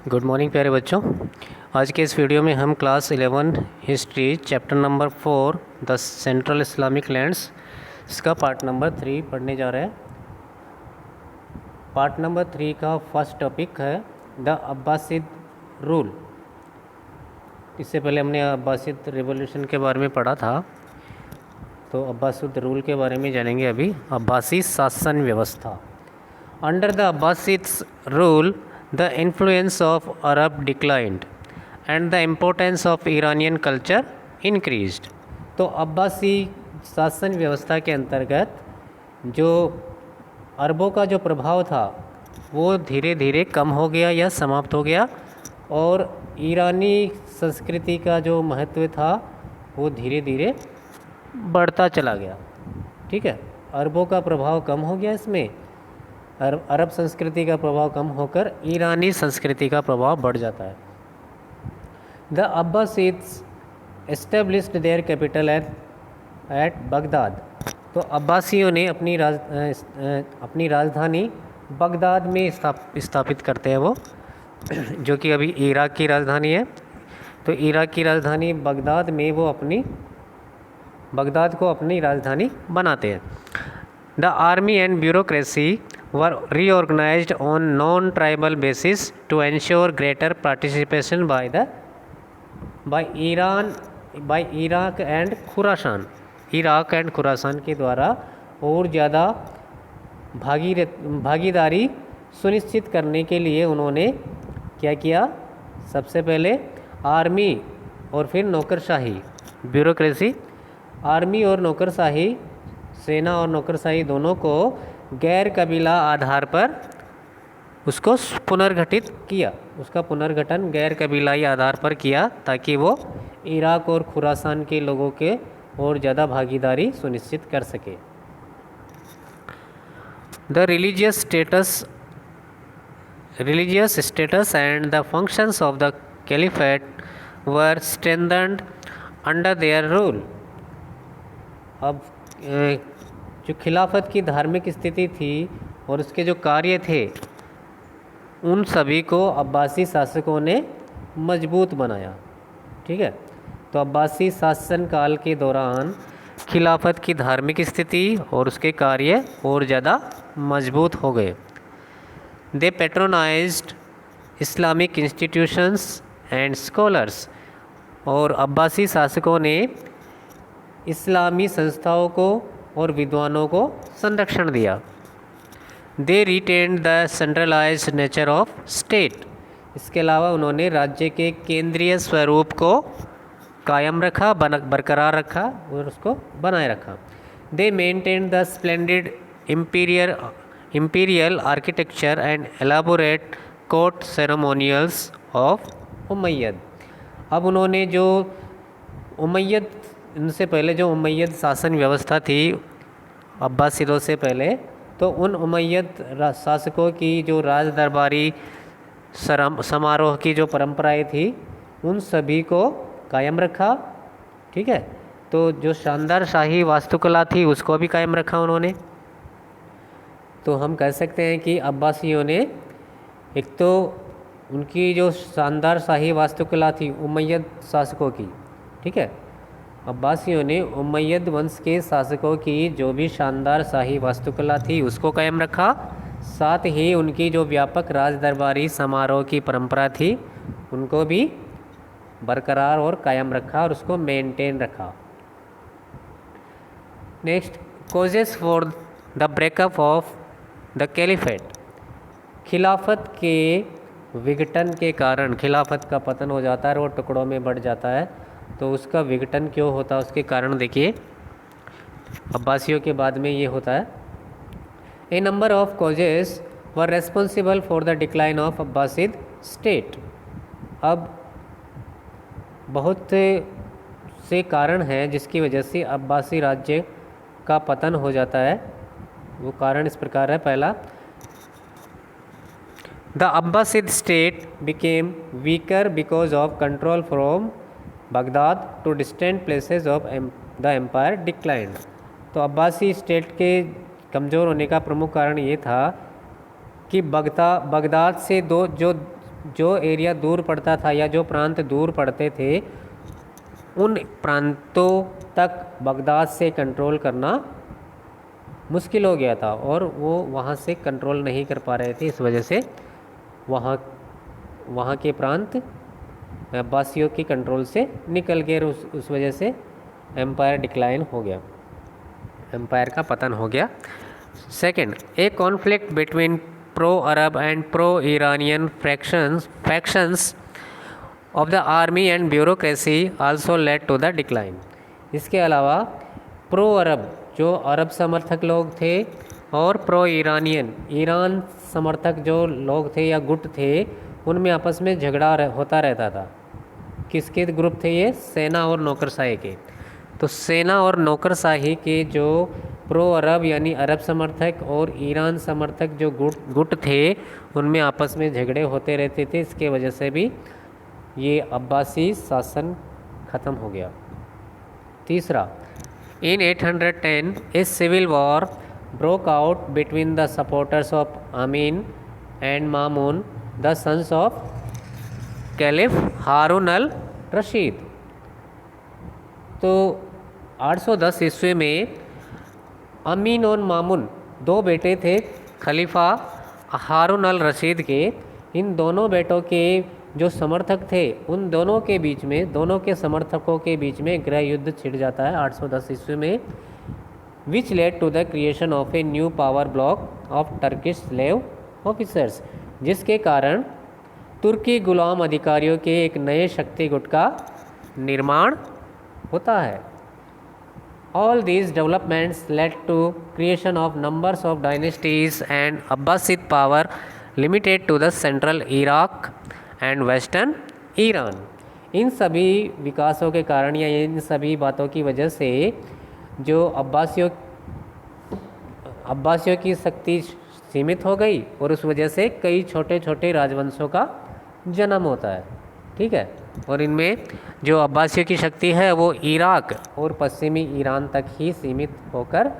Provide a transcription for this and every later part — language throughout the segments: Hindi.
गुड मॉर्निंग प्यारे बच्चों। आज के इस वीडियो में हम class 11 history chapter number 4 the central Islamic lands इसका पार्ट नंबर 3 पढ़ने जा रहे हैं। पार्ट नंबर 3 का फर्स्ट टॉपिक है द अब्बासिद रूल। इससे पहले हमने अब्बासिद रिवॉल्यूशन के बारे में पढ़ा था, तो अब्बासिद रूल के बारे में जानेंगे अभी। अब्बासी शासन व्यवस्था। Under the Abbasids rule the influence of Arab declined and the importance of Iranian culture increased। तो अब्बासी शासन व्यवस्था के अंतर्गत जो अरबों का जो प्रभाव था वो धीरे धीरे कम हो गया या समाप्त हो गया, और ईरानी संस्कृति का जो महत्व था वो धीरे धीरे बढ़ता चला गया। ठीक है, अरबों का प्रभाव कम हो गया, इसमें अरब संस्कृति का प्रभाव कम होकर ईरानी संस्कृति का प्रभाव बढ़ जाता है। The Abbasids established their capital at Baghdad. तो अब्बासियों ने अपनी राजधानी बगदाद में स्थापित करते हैं वो, जो कि अभी इराक की राजधानी है। तो इराक की राजधानी बगदाद में वो बगदाद को अपनी राजधानी बनाते हैं। The army and bureaucracy were reorganized on non-tribal basis to ensure greater participation by Iraq and Khurasan। Iraq and Khorasan के द्वारा और ज़्यादा भागीदारी सुनिश्चित करने के लिए उन्होंने क्या किया? सबसे पहले आर्मी और फिर नौकरशाही, ब्यूरोक्रेसी, आर्मी और नौकरशाही, सेना और नौकरशाही दोनों को गैर कबीला आधार पर उसको पुनर्गठित किया। उसका पुनर्गठन गैर कबीलाई आधार पर किया ताकि वो इराक और खुरासान के लोगों के और ज़्यादा भागीदारी सुनिश्चित कर सके। The religious status and the functions of the caliphate were strengthened under their rule. अब जो खिलाफत की धार्मिक स्थिति थी और उसके जो कार्य थे उन सभी को अब्बासी शासकों ने मजबूत बनाया। ठीक है, तो अब्बासी शासन काल के दौरान खिलाफत की धार्मिक स्थिति और उसके कार्य और ज़्यादा मजबूत हो गए। दे पेट्रोनाइज्ड इस्लामिक इंस्टीट्यूशंस एंड स्कॉलर्स। और अब्बासी शासकों ने इस्लामी संस्थाओं को और विद्वानों को संरक्षण दिया। They retained the centralized nature of state. इसके अलावा उन्होंने राज्य के केंद्रीय स्वरूप को कायम रखा, बरकरार रखा और उसको बनाए रखा। दे maintain the splendid imperial architecture and elaborate court सेरेमोनियल्स of Umayyad. अब उन्होंने जो उमैयद, इनसे पहले जो उमैयद शासन व्यवस्था थी अब्बासिदों से पहले, तो उन उमैयद शासकों की जो राज दरबारी समारोह की जो परंपराएं थी उन सभी को कायम रखा। ठीक है, तो जो शानदार शाही वास्तुकला थी उसको भी कायम रखा उन्होंने। तो हम कह सकते हैं कि अब्बासियों ने एक तो उनकी जो शानदार शाही वास्तुकला थी उमैयद शासकों की, ठीक है, अब्बासियों ने उमैयद वंश के शासकों की जो भी शानदार शाही वास्तुकला थी उसको कायम रखा, साथ ही उनकी जो व्यापक राज दरबारी समारोह की परंपरा थी उनको भी बरकरार और कायम रखा और उसको मेंटेन रखा। Next, causes for the breakup of the caliphate. खिलाफत के विघटन के कारण, खिलाफत का पतन हो जाता है और टुकड़ों में बढ़ जाता है, तो उसका विघटन क्यों होता है उसके कारण देखिए। अब्बासियों के बाद में ये होता है। A number of causes were responsible for the decline of Abbasid state. अब बहुत से कारण हैं जिसकी वजह से अब्बासी राज्य का पतन हो जाता है। वो कारण इस प्रकार है। पहला, the Abbasid state became weaker because of control from Baghdad to distant places of the empire declined. तो अब्बासी स्टेट के कमज़ोर होने का प्रमुख कारण ये था कि बगदाद से जो जो एरिया दूर पड़ता था या जो प्रांत दूर पड़ते थे उन प्रांतों तक बगदाद से कंट्रोल करना मुश्किल हो गया था और वो वहाँ से कंट्रोल नहीं कर पा रहे थे। इस वजह से वहाँ के प्रांत अब्बासियों की कंट्रोल से निकल गए। उस वजह से एम्पायर डिक्लाइन हो गया, एम्पायर का पतन हो गया। Second, a conflict between pro Arab and pro Iranian factions of the army and bureaucracy also led to the decline. इसके अलावा प्रो अरब जो अरब समर्थक लोग थे और प्रो ईरानियन ईरान समर्थक जो लोग थे या गुट थे, उनमें आपस में झगड़ा होता रहता था। किसके ग्रुप थे ये? सेना और नौकरशाही के। तो सेना और नौकरशाही के जो प्रो अरब यानी अरब समर्थक और ईरान समर्थक जो गुट थे, उनमें आपस में झगड़े होते रहते थे। इसके वजह से भी ये अब्बासी शासन ख़त्म हो गया। तीसरा, in 810 a civil war broke out between the supporters of Amin and Mamun the sons of caliph Harun al Rashid. तो 810 ईस्वी में अमीन और मामून दो बेटे थे खलीफा हारून अल रशीद के। इन दोनों बेटों के जो समर्थक थे, उन दोनों के बीच में, दोनों के समर्थकों के बीच में गृह युद्ध छिड़ जाता है 810 ईस्वी में, which led to the creation of a new power bloc of Turkish slave officers, जिसके कारण तुर्की गुलाम अधिकारियों के एक नए शक्ति गुट का निर्माण होता है। All these developments led to creation of numbers of dynasties and Abbasid power limited to the central Iraq and western Iran। इन सभी विकासों के कारण या इन सभी बातों की वजह से जो अब्बासियों की शक्ति सीमित हो गई और उस वजह से कई छोटे छोटे राजवंशों का जन्म होता है। ठीक है, और इनमें जो अब्बासियों की शक्ति है वो इराक और पश्चिमी ईरान तक ही सीमित होकर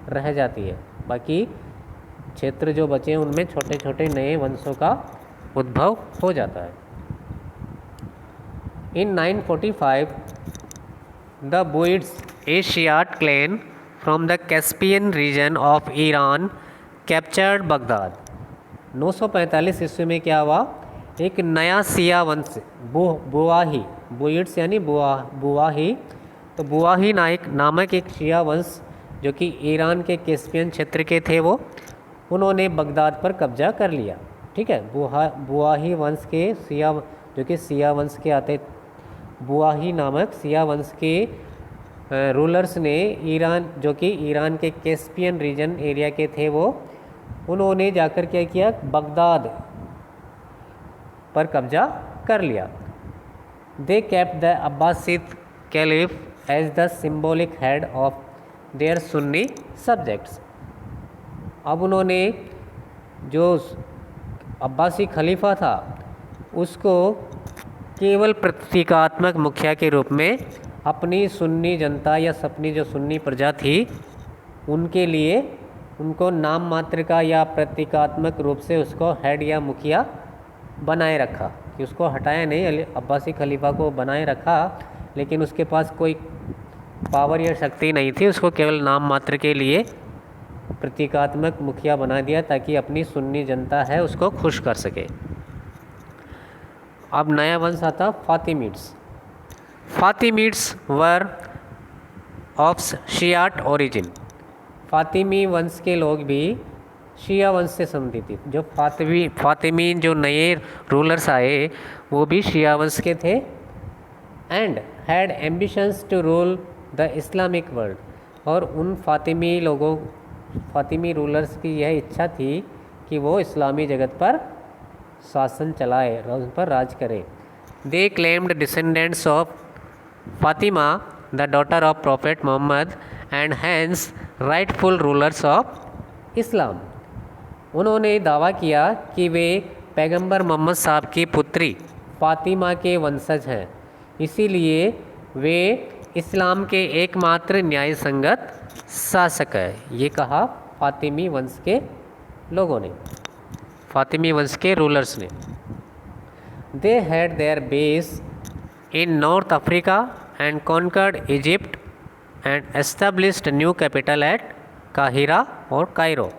रह जाती है। बाकी क्षेत्र जो बचे हैं उनमें छोटे छोटे नए वंशों का उद्भव हो जाता है। In 945 the Buyids a Shiite clan from the Caspian region of Iran captured Baghdad. 945 ईस्वी में क्या हुआ? एक नया सिया वंश बुवाही, बुइड्स यानी बुवाही, तो बुवाही नामक एक शिया वंश जो कि ईरान के कैस्पियन क्षेत्र के थे, वो उन्होंने बगदाद पर कब्जा कर लिया। ठीक है, बुवाही वंश के जो कि सिया वंश के आते, बुवाही नामक सिया वंश के रूलर्स ने ईरान जो कि ईरान के कैस्पियन रीजन एरिया के थे, वो उन्होंने जाकर क्या किया? बगदाद पर कब्जा कर लिया। They kept the Abbasid caliph as the symbolic head of their Sunni subjects. अब उन्होंने जो अब्बासी खलीफा था उसको केवल प्रतीकात्मक मुखिया के रूप में अपनी सुन्नी जनता या अपनी जो सुन्नी प्रजा थी उनके लिए उनको नाम मात्र का या प्रतीकात्मक रूप से उसको हेड या मुखिया बनाए रखा, कि उसको हटाया नहीं, अब्बासी खलीफा को बनाए रखा, लेकिन उसके पास कोई पावर या शक्ति नहीं थी। उसको केवल नाम मात्र के लिए प्रतीकात्मक मुखिया बना दिया ताकि अपनी सुन्नी जनता है उसको खुश कर सके। अब नया वंश आता फातिमिड्स। फातिमिड्स वर ऑफ शियाट ओरिजिन। फातिमी वंश के लोग भी शिया वंश से संबंधित थे। जो फातिमी जो नए रूलर्स आए वो भी शिया वंश के थे and had ambitions to rule the Islamic world. और उन फातिमी रूलर्स की यह इच्छा थी कि वो इस्लामी जगत पर शासन चलाए, उन पर राज करे। They claimed descendants of Fatima the daughter of prophet Mohammad and hence rightful rulers of Islam. उन्होंने दावा किया कि वे पैगंबर मोहम्मद साहब की पुत्री फातिमा के वंशज हैं, इसीलिए वे इस्लाम के एकमात्र न्याय संगत शासक है। ये कहा फातिमी वंश के लोगों ने, फातिमी वंश के रूलर्स ने। They had their base in North Africa and conquered Egypt and established new capital at Cairo और कायरो।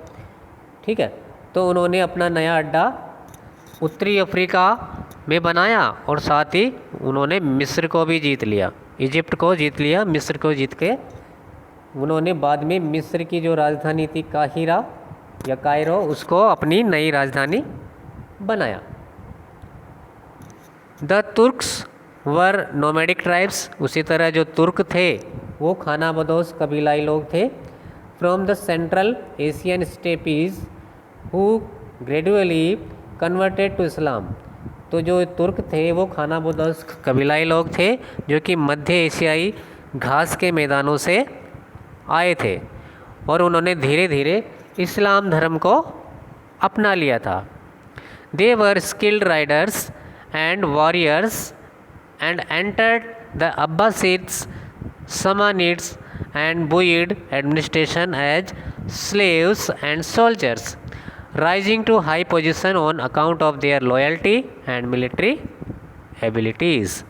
ठीक है, तो उन्होंने अपना नया अड्डा उत्तरी अफ्रीका में बनाया और साथ ही उन्होंने मिस्र को भी जीत लिया, इजिप्ट को जीत लिया, मिस्र को जीत के उन्होंने बाद में मिस्र की जो राजधानी थी काहिरा या कायरो उसको अपनी नई राजधानी बनाया। The Turks were nomadic tribes, उसी तरह जो तुर्क थे वो खानाबदोश कबीलाई लोग थे। From the Central Asian steppes who gradually converted to Islam, तो जो तुर्क थे वो खानाबदोश कबीलाई लोग थे जो कि मध्य एशियाई घास के मैदानों से आए थे और उन्होंने धीरे धीरे इस्लाम धर्म को अपना लिया था। They were skilled riders and warriors and entered the Abbasids, Samanids and Buyid administration as slaves and soldiers, rising to high position on account of their loyalty and military abilities.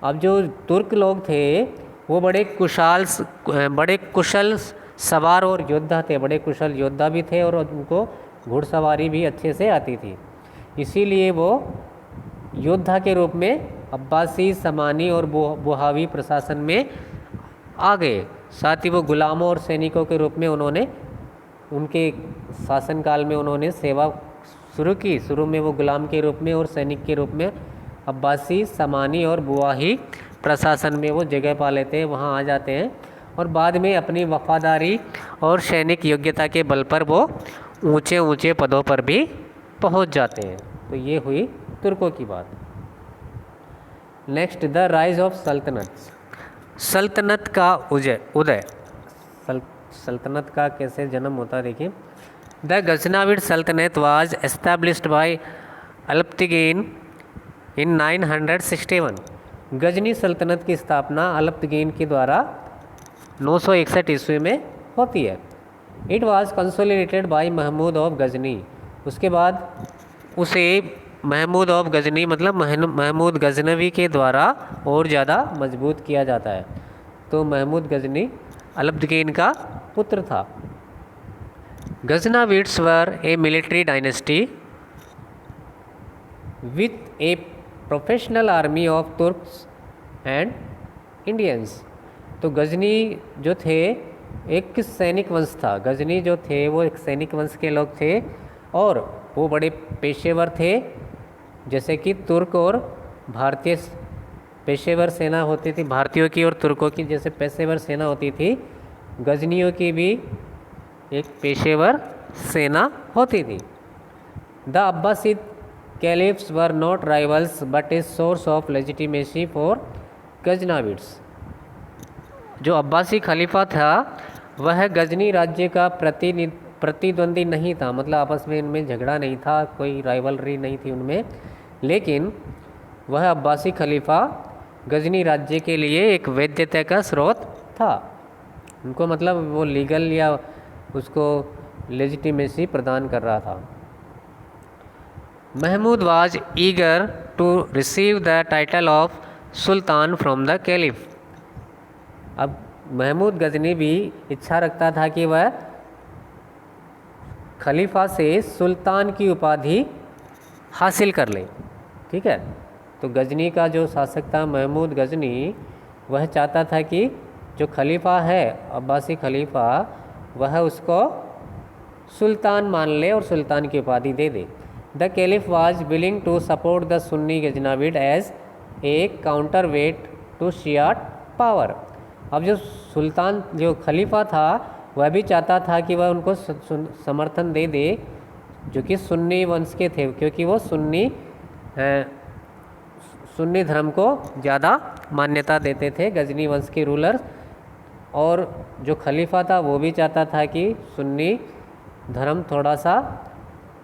अब जो तुर्क लोग थे वो बड़े कुशल सवार और योद्धा थे, बड़े कुशल योद्धा भी थे और उनको घुड़सवारी भी अच्छे से आती थी, इसीलिए वो योद्धा के रूप में अब्बासी, समानी और बुहावी प्रशासन में आ गए। साथ ही वो गुलामों और सैनिकों के रूप में उन्होंने उनके शासनकाल में उन्होंने सेवा शुरू की। शुरू में वो गुलाम के रूप में और सैनिक के रूप में अब्बासी, समानी और बुवाही प्रशासन में वो जगह पा लेते हैं, वहाँ आ जाते हैं और बाद में अपनी वफादारी और सैनिक योग्यता के बल पर वो ऊंचे ऊंचे पदों पर भी पहुंच जाते हैं। तो ये हुई तुर्कों की बात। नेक्स्ट, द राइज ऑफ सल्तनत। सल्तनत का उदय। सल्तनत का कैसे जन्म होता है देखिए। द गजनाविड सल्तनत वाज एस्टैब्लिश्ड बाय अल्पतिगीन इन 961। गजनी सल्तनत की स्थापना अल्पतिगीन के द्वारा 961 ईस्वी में होती है। It was consolidated by Mahmud of Ghazni. उसके बाद उसे महमूद ऑफ गजनी मतलब महमूद गजनवी के द्वारा और ज़्यादा मजबूत किया जाता है। तो महमूद गजनी अल्पतिगीन का पुत्र था। Ghaznavids were a military dynasty with a professional army of Turks and Indians. तो गजनी जो थे एक सैनिक वंश था। गजनी जो थे वो एक सैनिक वंश के लोग थे और वो बड़े पेशेवर थे, जैसे कि तुर्क और भारतीय पेशेवर सेना होती थी, भारतीयों की और तुर्कों की जैसे पेशेवर सेना होती थी, गजनियों की भी एक पेशेवर सेना होती थी। The Abbasid caliphs were not rivals but a source of legitimacy for Ghaznavids. जो अब्बासी खलीफा था वह गजनी राज्य का प्रतिद्वंदी नहीं था, मतलब आपस में इनमें झगड़ा नहीं था, कोई राइवलरी नहीं थी उनमें, लेकिन वह अब्बासी खलीफा गजनी राज्य के लिए एक वैधता का स्रोत था। उनको मतलब वो लीगल या उसको लेजिटिमेसी प्रदान कर रहा था। Mahmud was eager to receive the title of sultan from the caliph. अब महमूद गजनी भी इच्छा रखता था कि वह खलीफा से सुल्तान की उपाधि हासिल कर ले। ठीक है, तो गजनी का जो शासक था महमूद गजनी, वह चाहता था कि जो खलीफा है अब्बासी खलीफा वह उसको सुल्तान मान ले और सुल्तान की उपाधि दे दे। The caliph was willing to support the Sunni Ghaznavid as a counterweight to Shiite power. अब जो सुल्तान जो खलीफा था वह भी चाहता था कि वह उनको समर्थन दे दे जो कि सुन्नी वंश के थे, क्योंकि वो सुन्नी धर्म को ज़्यादा मान्यता देते थे गजनी वंश के रूलर। और जो खलीफा था वो भी चाहता था कि सुन्नी धर्म थोड़ा सा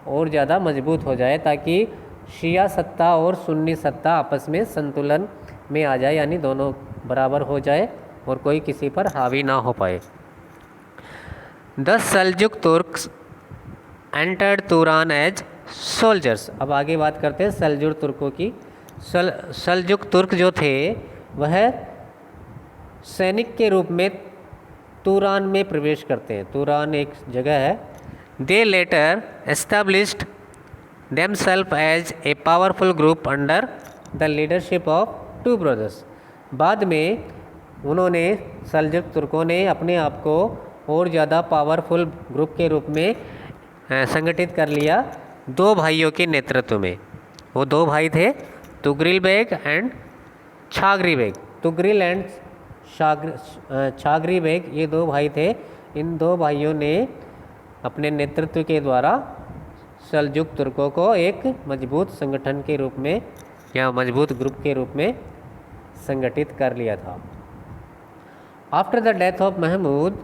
और ज़्यादा मजबूत हो जाए ताकि शिया सत्ता और सुन्नी सत्ता आपस में संतुलन में आ जाए, यानी दोनों बराबर हो जाए और कोई किसी पर हावी ना हो पाए। The Seljuk Turks entered Turan as soldiers. अब आगे बात करते हैं सल्जुक तुर्कों की। सल्जुक तुर्क जो थे वह सैनिक के रूप में तुरान में प्रवेश करते हैं। तुरान एक जगह है। दे letter established themselves as a powerful group under the leadership of two brothers। बाद में उन्होंने सल्जुक तुर्कों ने अपने आप को और ज़्यादा पावरफुल ग्रुप के रूप में संगठित कर लिया दो भाइयों के नेतृत्व में। वो दो भाई थे Tughril Beg and Chaghri Beg. Tughril and Chaghri Beg ये दो भाई थे। इन दो भाइयों ने अपने नेतृत्व के द्वारा सल्जुक तुर्कों को एक मजबूत संगठन के रूप में या मजबूत ग्रुप के रूप में संगठित कर लिया था। After the death of Mahmud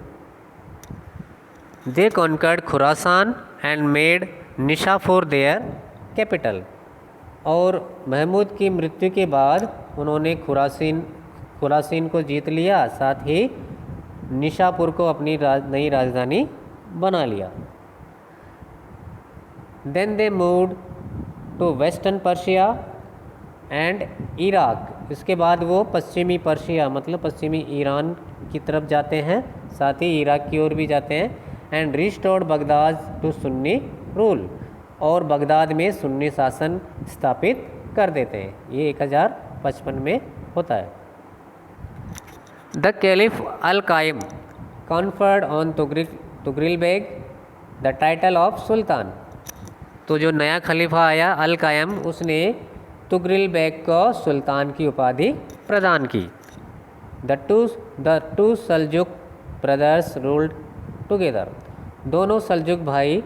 they conquered Khurasan and made Nishapur their capital. और महमूद की मृत्यु के बाद उन्होंने खुरासीन को जीत लिया, साथ ही निशापुर को अपनी नई राजधानी बना लिया। Then they moved to western Persia and Iraq. इसके बाद वो पश्चिमी पर्शिया मतलब पश्चिमी ईरान की तरफ जाते हैं, साथ ही इराक की ओर भी जाते हैं। And restored Baghdad to Sunni rule. और बगदाद में सुन्नी शासन स्थापित कर देते हैं। ये 1055 में होता है। The caliph al Qaim conferred on Tughril Beg the title of sultan. तो जो नया खलीफा आया अल कायम उसने तुगरिल बेग को सुल्तान की उपाधि प्रदान की। The two Seljuk brothers ruled together. दोनों सल्जुक भाई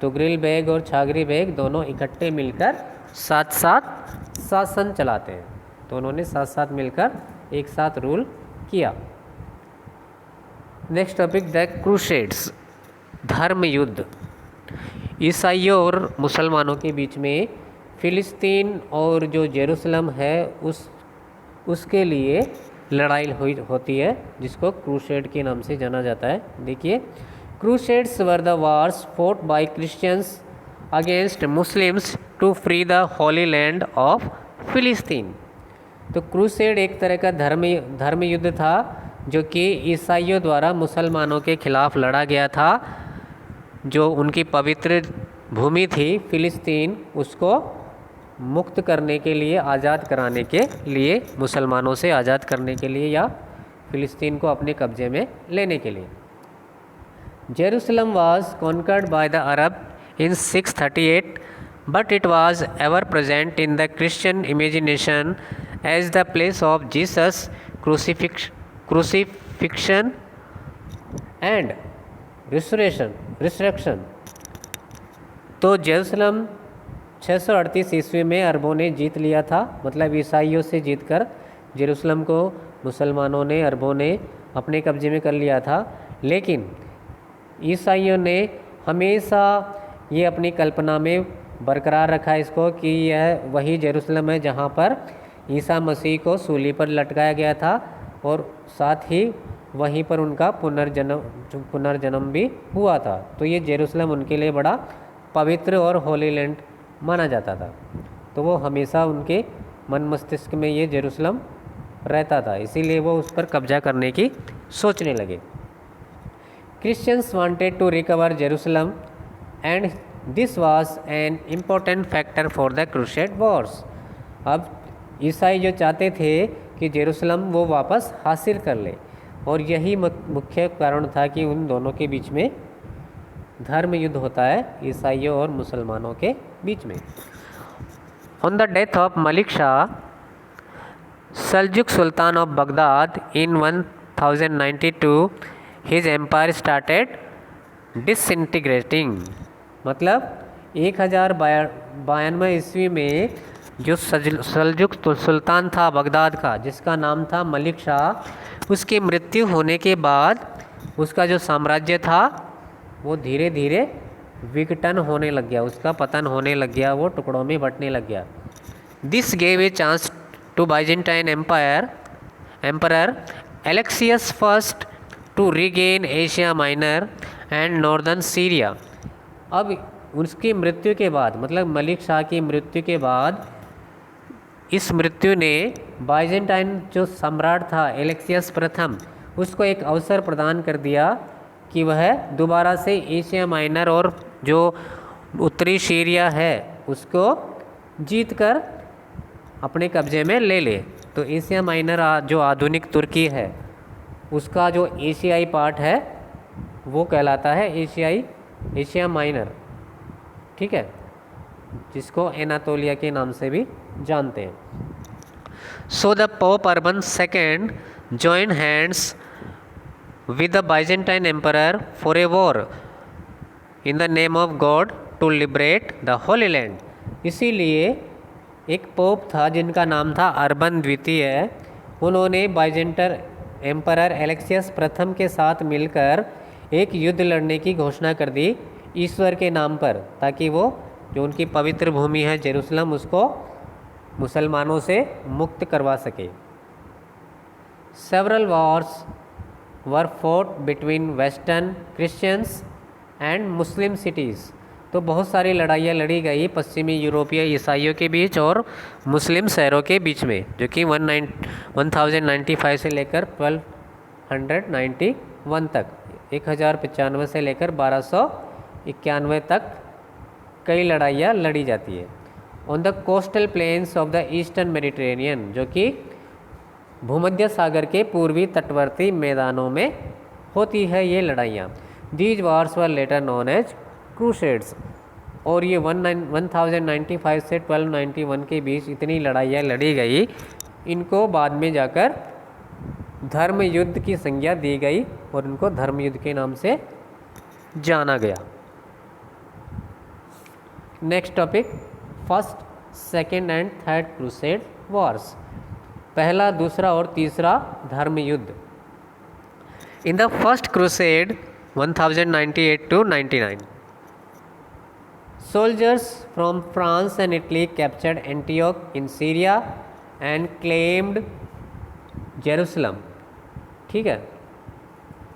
तुगरिल बेग और छागरी बेग दोनों इकट्ठे मिलकर साथ साथ शासन चलाते हैं। दोनों ने साथ साथ मिलकर एक साथ रूल किया। नेक्स्ट टॉपिक द क्रूसेड्स, धर्म युद्ध। ईसाइयों और मुसलमानों के बीच में फ़िलिस्तीन और जो जेरूसलम है उसके लिए लड़ाई होती है, जिसको क्रूसेड के नाम से जाना जाता है। देखिए, crusades were the wars fought by Christians against Muslims to free the holy land of फ़िलिस्तीन। तो क्रूसेड एक तरह का धर्म युद्ध था जो कि ईसाइयों द्वारा मुसलमानों के खिलाफ लड़ा गया था। जो उनकी पवित्र भूमि थी फ़िलिस्तीन उसको मुक्त करने के लिए, आज़ाद कराने के लिए, मुसलमानों से आज़ाद करने के लिए या फ़िलिस्तीन को अपने कब्ज़े में लेने के लिए। Jerusalem was conquered by the Arab in 638 but it was ever present in the Christian imagination as the place of Jesus crucifixion and resurrection. तो जेरूसलम 638 ईस्वी में अरबों ने जीत लिया था, मतलब ईसाइयों से जीतकर जेरूसलम को मुसलमानों ने, अरबों ने अपने कब्जे में कर लिया था। लेकिन ईसाइयों ने हमेशा ये अपनी कल्पना में बरकरार रखा इसको कि यह वही जेरूसलम है जहाँ पर ईसा मसीह को सूली पर लटकाया गया था और साथ ही वहीं पर उनका पुनर्जन्म भी हुआ था। तो ये जेरूसलम उनके लिए बड़ा पवित्र और होली लैंड माना जाता था। तो वो हमेशा उनके मन मस्तिष्क में ये जेरूसलम रहता था, इसीलिए वो उस पर कब्जा करने की सोचने लगे। Christians wanted to recover Jerusalem and this was an important factor for the crusade wars. अब ईसाई जो चाहते थे कि जेरूसलम वो वापस हासिल कर ले, और यही मुख्य कारण था कि उन दोनों के बीच में धर्म युद्ध होता है, ईसाइयों और मुसलमानों के बीच में। On the death of Malik Shah Seljuk sultan of Baghdad in 1092 his empire started disintegrating. मतलब 1092 ईस्वी में जो सल्जुक सुल्तान था बगदाद का, जिसका नाम था मलिक शाह, उसकी मृत्यु होने के बाद उसका जो साम्राज्य था वो धीरे धीरे विघटन होने लग गया, उसका पतन होने लग गया, वो टुकड़ों में बंटने लग गया। This gave a chance to Byzantine emperor Alexius first to regain Asia minor and northern Syria. अब उसकी मृत्यु के बाद, मतलब मलिक शाह की मृत्यु के बाद, इस मृत्यु ने बाइजेंटाइन जो सम्राट था एलेक्सियस प्रथम, उसको एक अवसर प्रदान कर दिया कि वह दोबारा से एशिया माइनर और जो उत्तरी सीरिया है उसको जीतकर अपने कब्जे में ले ले। तो एशिया माइनर जो आधुनिक तुर्की है उसका जो एशियाई पार्ट है वो कहलाता है एशिया माइनर, ठीक है, जिसको एनातोलिया के नाम से भी जानते हैं। So the pope urban second join hands with the Byzantine emperor for a war in the name of God to liberate the Holy Land। इसीलिए एक पोप था जिनका नाम था अर्बन द्वितीय, उन्होंने बाइजेंटर एम्परर एलेक्सियस प्रथम के साथ मिलकर एक युद्ध लड़ने की घोषणा कर दी ईश्वर के नाम पर, ताकि वो जो उनकी पवित्र भूमि है जेरूसलम उसको मुसलमानों से मुक्त करवा सके। Several Wars were fort between western Christians and Muslim cities. तो बहुत सारी लड़ाइयाँ लड़ी गई पश्चिमी यूरोपीय ईसाइयों के बीच और मुस्लिम शहरों के बीच में, जो कि 1095 से लेकर 1291 तक, 1095 से लेकर 1291 तक कई लड़ाइयाँ लड़ी जाती है। On the coastal planes of the eastern Mediterranean, जो कि भूमध्य सागर के पूर्वी तटवर्ती मैदानों में होती है ये लड़ाइयाँ। These wars were later known as crusades. और ये 1095 से 1291 के बीच इतनी लड़ाइयाँ लड़ी गई, इनको बाद में जाकर धर्म युद्ध की संज्ञा दी गई और इनको धर्म युद्ध के नाम से जाना गया। Next topic, first, second and third crusade Wars. पहला, दूसरा और तीसरा धर्म युद्ध। In the first crusade 1098 to 99, soldiers from France and Italy captured Antioch in Syria and claimed Jerusalem। ठीक है,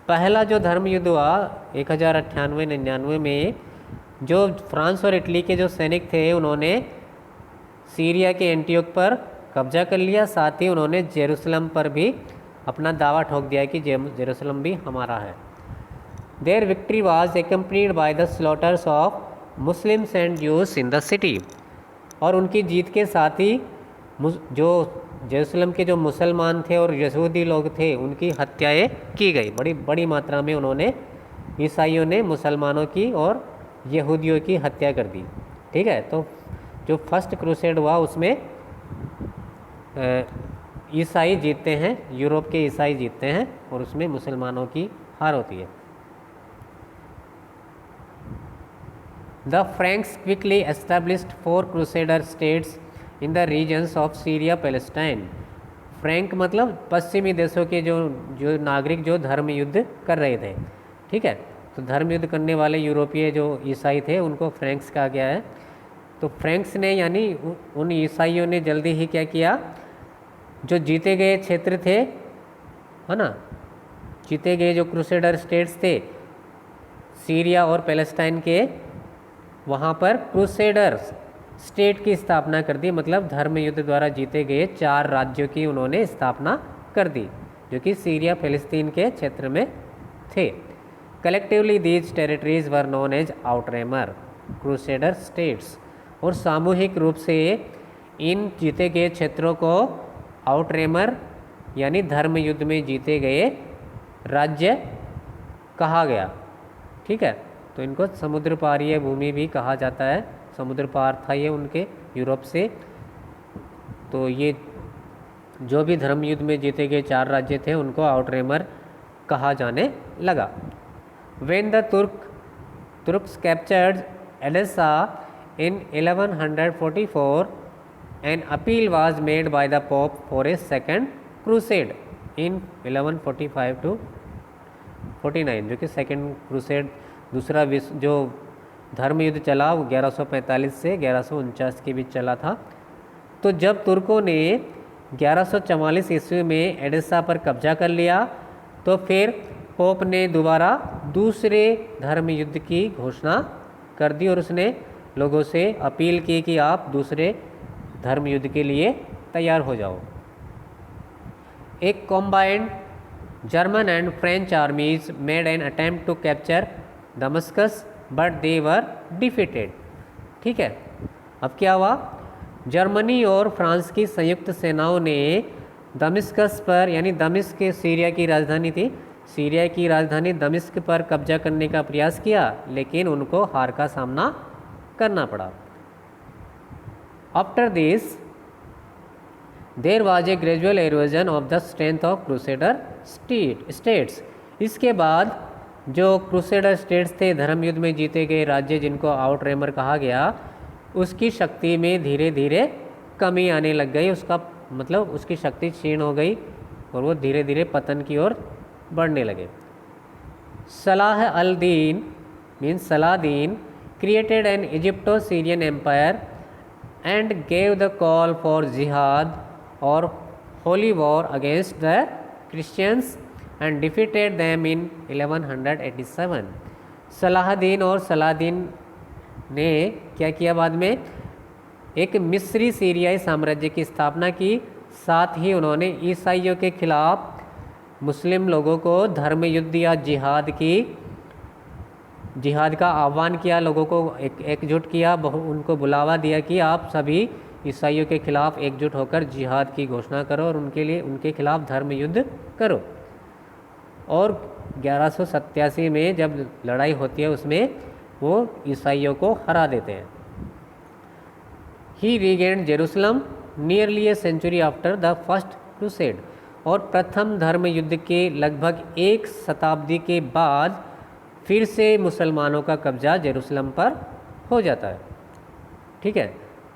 पहला जो धर्म युद्ध हुआ 1098-99 में, जो फ्रांस और इटली के जो सैनिक थे उन्होंने सीरिया के एंटियोक पर कब्जा कर लिया, साथ ही उन्होंने जेरूसलम पर भी अपना दावा ठोक दिया कि जेरूसलम भी हमारा है। Their victory was accompanied by the slaughters of Muslims and Jews in the city. और उनकी जीत के साथ ही जो जेरूसलम के जो मुसलमान थे और यहूदी लोग थे उनकी हत्याएं की गई। बड़ी बड़ी मात्रा में उन्होंने, ईसाइयों ने मुसलमानों की और यहूदियों की हत्या कर दी। ठीक है, तो जो फर्स्ट क्रूसेड हुआ उसमें ईसाई जीतते हैं, यूरोप के ईसाई जीतते हैं और उसमें मुसलमानों की हार होती है। The Franks quickly established 4 crusader states in the regions of Syria Palestine. Frank मतलब पश्चिमी देशों के जो नागरिक जो धर्म युद्ध कर रहे थे। ठीक है, तो धर्म युद्ध करने वाले यूरोपीय जो ईसाई थे उनको फ्रैंक्स कहा गया है। तो फ्रैंक्स ने, यानी उन ईसाइयों ने जल्दी ही क्या किया, जो जीते गए क्षेत्र थे, है ना, जीते गए जो क्रूसेडर स्टेट्स थे सीरिया और पैलेस्टाइन के, वहाँ पर क्रूसेडर स्टेट की स्थापना कर दी। मतलब धर्म युद्ध द्वारा जीते गए 4 राज्यों की उन्होंने स्थापना कर दी, जो कि सीरिया फिलिस्तीन के क्षेत्र में थे। Collectively these territories were known as Outremer crusader states. और सामूहिक रूप से इन जीते गए क्षेत्रों को आउटरेमर यानी धर्म युद्ध में जीते गए राज्य कहा गया। ठीक है, तो इनको समुद्र पारीय भूमि भी कहा जाता है। समुद्र पार था ये उनके यूरोप से। तो ये जो भी धर्म युद्ध में जीते गए 4 राज्य थे उनको आउटरेमर कहा जाने लगा। When the Turks captured Edessa in 1144, an appeal was made by the Pope for a second crusade in 1145 to 49, जो कि सेकेंड क्रूसेड, दूसरा विश्व जो धर्म युद्ध चला वो 1145 से 1149 के बीच चला था। तो जब तुर्कों ने 1144 ईस्वी में एडेसा पर कब्जा कर लिया तो फिर पोप ने दोबारा दूसरे धर्म युद्ध की घोषणा कर दी और उसने लोगों से अपील की कि आप दूसरे धर्म युद्ध के लिए तैयार हो जाओ। एक combined German and French armies made an attempt to capture Damascus but they were defeated. ठीक है, अब क्या हुआ, जर्मनी और फ्रांस की संयुक्त सेनाओं ने दमिश्कस पर, यानी दमिश्क सीरिया की राजधानी थी, सीरिया की राजधानी दमिश्क पर कब्जा करने का प्रयास किया, लेकिन उनको हार का सामना करना पड़ा। After this there was a gradual halogen of the strength of crusader states. इसके बाद जो क्रूसेडर स्टेट्स थे, धर्म युद्ध में जीते गए राज्य जिनको आउटरेमर कहा गया, उसकी शक्ति में धीरे धीरे कमी आने लग गई। उसका मतलब उसकी शक्ति क्षीण हो गई और वो धीरे धीरे पतन की ओर बढ़ने लगे। सलाह अल दीन means Saladin created an Egypto-Syrian empire and gave the call for jihad or holy war against the Christians and defeated them in 1187। Salahuddin और सलादीन ने क्या किया, बाद में एक मिस्री सीरियाई साम्राज्य की स्थापना की। साथ ही उन्होंने ईसाइयों के खिलाफ मुस्लिम लोगों को धर्म युद्ध या जिहाद का आह्वान किया, लोगों को एकजुट किया, उनको बुलावा दिया कि आप सभी ईसाइयों के खिलाफ एकजुट होकर जिहाद की घोषणा करो और उनके खिलाफ धर्म युद्ध करो। और 1187 में जब लड़ाई होती है उसमें वो ईसाइयों को हरा देते हैं। He regained Jerusalem nearly a century after the first crusade. और प्रथम धर्म युद्ध के लगभग एक शताब्दी के बाद फिर से मुसलमानों का कब्जा जेरूसलम पर हो जाता है। ठीक है,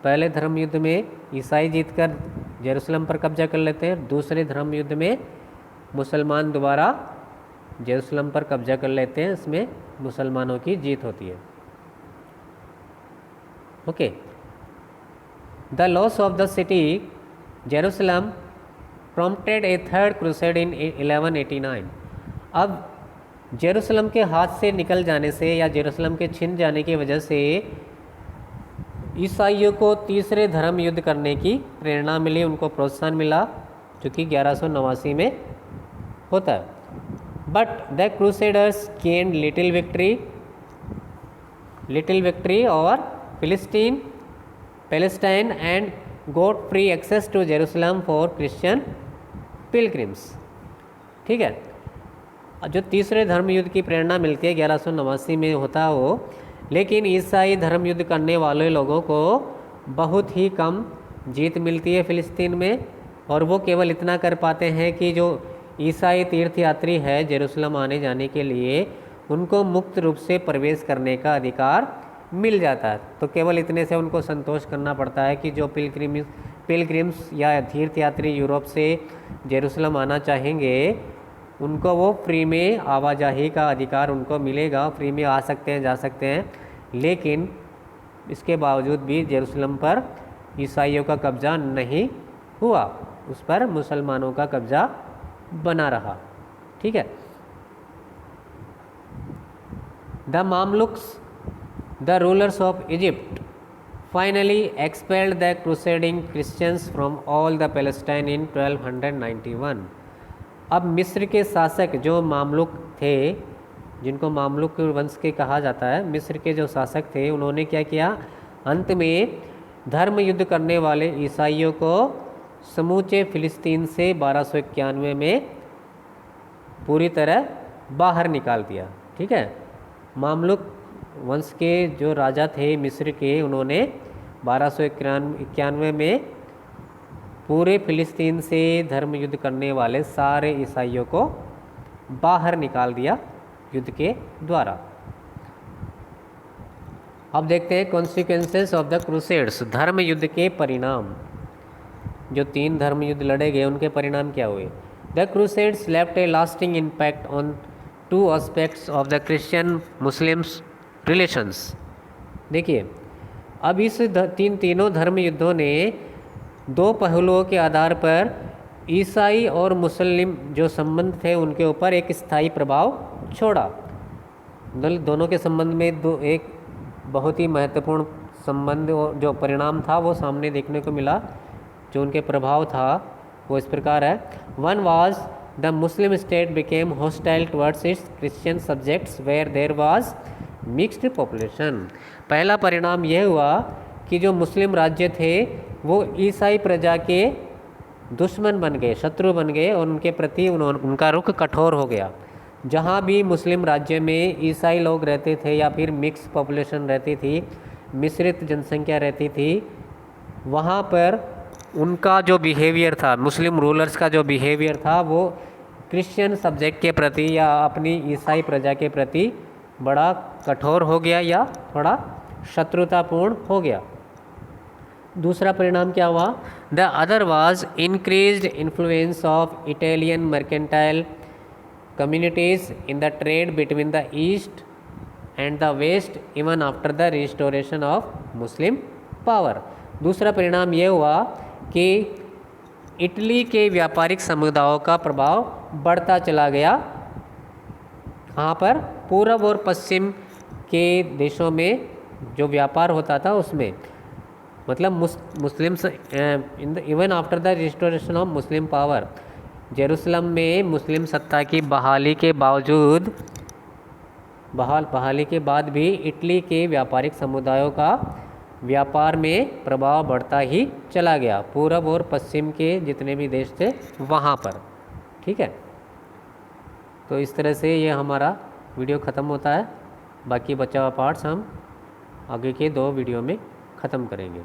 पहले धर्म युद्ध में ईसाई जीतकर जेरूसलम पर कब्जा कर लेते हैं, दूसरे धर्म युद्ध में मुसलमान दोबारा जेरूसलम पर कब्जा कर लेते हैं, इसमें मुसलमानों की जीत होती है। Okay, the loss of the city Jerusalem prompted a third crusade in 1189। अब जेरूसलम के हाथ से निकल जाने से या जेरूसलम के छिन जाने की वजह से ईसाइयों को तीसरे धर्म युद्ध करने की प्रेरणा मिली, उनको प्रोत्साहन मिला, जो कि 1189 में होता है। But the crusaders gained little victory और Palestine and got free access to Jerusalem for Christian pilgrims. ठीक है, जो तीसरे धर्म युद्ध की प्रेरणा मिलती है 1189 में होता है वो, लेकिन ईसाई धर्म युद्ध करने वाले लोगों को बहुत ही कम जीत मिलती है फ़िलिस्तीन में, और वो केवल इतना कर पाते हैं कि जो ईसाई तीर्थयात्री है जेरूसलम आने जाने के लिए, उनको मुक्त रूप से प्रवेश करने का अधिकार मिल जाता है। तो केवल इतने से उनको संतोष करना पड़ता है कि जो पिलग्रिम्स या तीर्थयात्री यूरोप से जेरूसलम आना चाहेंगे, उनको वो फ्री में आवाजाही का अधिकार उनको मिलेगा, फ्री में आ सकते हैं, जा सकते हैं। लेकिन इसके बावजूद भी जेरूसलम पर ईसाइयों का कब्जा नहीं हुआ, उस पर मुसलमानों का कब्जा बना रहा। ठीक है, the Mamluks the rulers of Egypt finally expelled the crusading Christians from all the Palestine in 1291। अब मिस्र के शासक जो मामलुक थे, जिनको मामलुक वंश के कहा जाता है, मिस्र के जो शासक थे, उन्होंने क्या किया, अंत में धर्म युद्ध करने वाले ईसाइयों को समूचे फ़िलिस्तीन से 1291 में पूरी तरह बाहर निकाल दिया। ठीक है, मामलुक वंश के जो राजा थे मिस्र के, उन्होंने 1291 में पूरे फ़िलिस्तीन से धर्म युद्ध करने वाले सारे ईसाइयों को बाहर निकाल दिया युद्ध के द्वारा। अब देखते हैं कॉन्सिक्वेंसेस ऑफ द क्रूसेड्स, धर्म युद्ध के परिणाम। जो 3 धर्म युद्ध लड़े गए उनके परिणाम क्या हुए। The crusades left A lasting impact on 2 aspects of the Christian Muslims relations. देखिए, अब इस तीनों धर्म युद्धों ने 2 पहलुओं के आधार पर ईसाई और मुस्लिम जो संबंध थे उनके ऊपर एक स्थायी प्रभाव छोड़ा। दोनों के संबंध में एक बहुत ही महत्वपूर्ण संबंध जो परिणाम था वो सामने देखने को मिला। जो उनके प्रभाव था वो इस प्रकार है। One was the Muslim state became hostile towards its Christian subjects where there was mixed population. पहला परिणाम यह हुआ कि जो मुस्लिम राज्य थे वो ईसाई प्रजा के दुश्मन बन गए, शत्रु बन गए, और उनके प्रति उनका रुख कठोर हो गया। जहाँ भी मुस्लिम राज्य में ईसाई लोग रहते थे या फिर मिक्स पॉपुलेशन रहती थी, मिश्रित जनसंख्या रहती थी, वहाँ पर उनका जो बिहेवियर था, मुस्लिम रूलर्स का जो बिहेवियर था वो क्रिश्चियन सब्जेक्ट के प्रति या अपनी ईसाई प्रजा के प्रति बड़ा कठोर हो गया या थोड़ा शत्रुतापूर्ण हो गया। दूसरा परिणाम क्या हुआ? The other was increased influence of Italian mercantile communities in the trade between the east and the west even after the restoration of Muslim power. दूसरा परिणाम ये हुआ कि इटली के व्यापारिक समुदायों का प्रभाव बढ़ता चला गया। कहाँ पर? पूर्व और पश्चिम के देशों में जो व्यापार होता था उसमें, मतलब Muslims even after the restoration of Muslim power, Jerusalem में मुस्लिम सत्ता की बहाली के बावजूद, बहाली के बाद भी इटली के व्यापारिक समुदायों का व्यापार में प्रभाव बढ़ता ही चला गया, पूर्व और पश्चिम के जितने भी देश थे वहाँ पर। ठीक है, तो इस तरह से ये हमारा वीडियो ख़त्म होता है। बाकी बचा हुआ पार्ट्स हम आगे के 2 वीडियो में ख़त्म करेंगे।